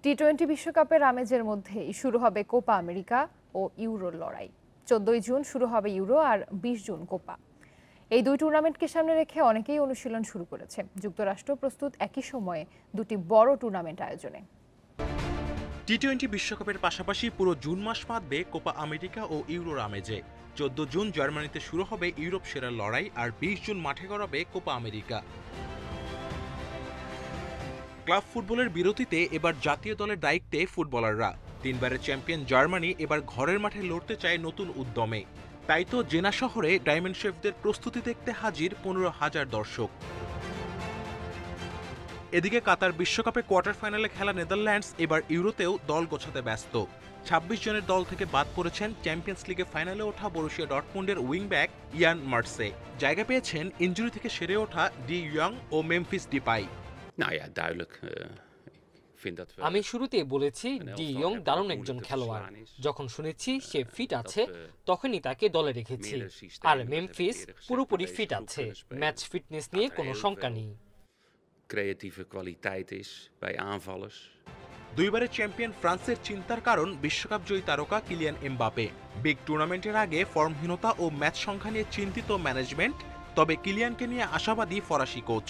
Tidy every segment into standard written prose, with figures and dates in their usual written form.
টি-20 বিশ্বকাপের আমেজের মধ্যেই শুরু হবে কোপা আমেরিকা ও ইউরোর লড়াই। 14 জুন শুরু হবে ইউরো আর 20 জুন কোপা। এই দুই টুর্নামেন্টকে সামনে রেখে অনেকেই অনুশীলন শুরু করেছে। যুক্তরাষ্ট্র প্রস্তুত একই সময়ে দুটি বড় টুর্নামেন্ট আয়োজনে। টি-20 বিশ্বকাপের পাশাপাশি পুরো জুন মাস মাতবে কোপা আমেরিকা ও ইউরোর আমেজে। 14 জুন জার্মানিতে শুরু হবে ইউরোপ সেরার লড়াই আর 20 জুন মাঠে গড়াবে কোপা আমেরিকা। ক্লাব ফুটবলের বিরতিতে এবার জাতীয় দলের দায়িত্বে ফুটবলাররা। তিনবারের চ্যাম্পিয়ন জার্মানি এবার ঘরের মাঠে লড়তে চায় নতুন উদ্যমে। তাই তো জেনা শহরে ডায়মন্ড শেফদের প্রস্তুতি দেখতে হাজির 15,000 দর্শক। এদিকে কাতার বিশ্বকাপে কোয়ার্টার ফাইনালে খেলা নেদারল্যান্ডস এবার ইউরোতেও দল গোছাতে ব্যস্ত। 26 জনের দল থেকে বাদ পড়েছেন চ্যাম্পিয়ন্স লিগে ফাইনালে ওঠা বরুসিয়া ডর্টমুন্ডের উইংব্যাক ইয়ান মার্সে। জায়গা পেয়েছেন ইনজুরি থেকে সেরে ওঠা ডি ইয়ং ও মেমফিস ডিপাই। আমি শুরুতে বলেছি ডি ইয়ং দারুণ একজন খেলোয়াড়। যখন শুনেছি সে ফিট আছে তখনই তাকে দলে রেখেছি। আর মেমফিস পুরোপুরি ফিট আছে, ম্যাচ ফিটনেস নিয়ে কোনো শঙ্কা নেই। দুইবারের চ্যাম্পিয়ন ফ্রান্সের চিন্তার কারণ বিশ্বকাপ জয়ী তারকা কিলিয়ান এমবাপে। বিগ টুর্নামেন্টের আগে ফর্মহীনতা ও ম্যাচ সংখ্যা নিয়ে চিন্তিত ম্যানেজমেন্ট, তবে কিলিয়ানকে নিয়ে আশাবাদী ফরাসি কোচ।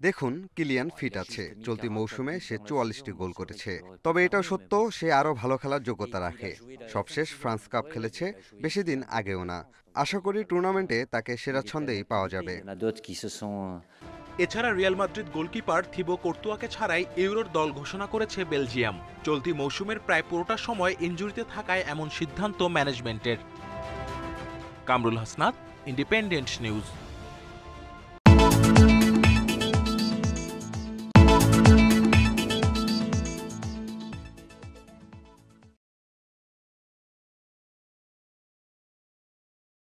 দেখুন, কিলিয়ান ফিট আছে। চলতি মৌসুমে সে 44টি গোল করেছে। তবে এটাও সত্য, সে আরও ভালো খেলার যোগ্যতা রাখে। সবশেষ ফ্রান্স কাপ খেলেছে, বেশি দিন আগেও না। আশা করি টুর্নামেন্টে তাকে সেরা ছন্দেই পাওয়া যাবে। এছাড়া রিয়াল মাদ্রিদ গোলকিপার থিবো কর্তুয়াকে ছাড়াই ইউরোর দল ঘোষণা করেছে বেলজিয়াম। চলতি মৌসুমের প্রায় পুরোটা সময় ইনজুরিতে থাকায় এমন সিদ্ধান্ত ম্যানেজমেন্টের। Kamrul Hasnat, independent news.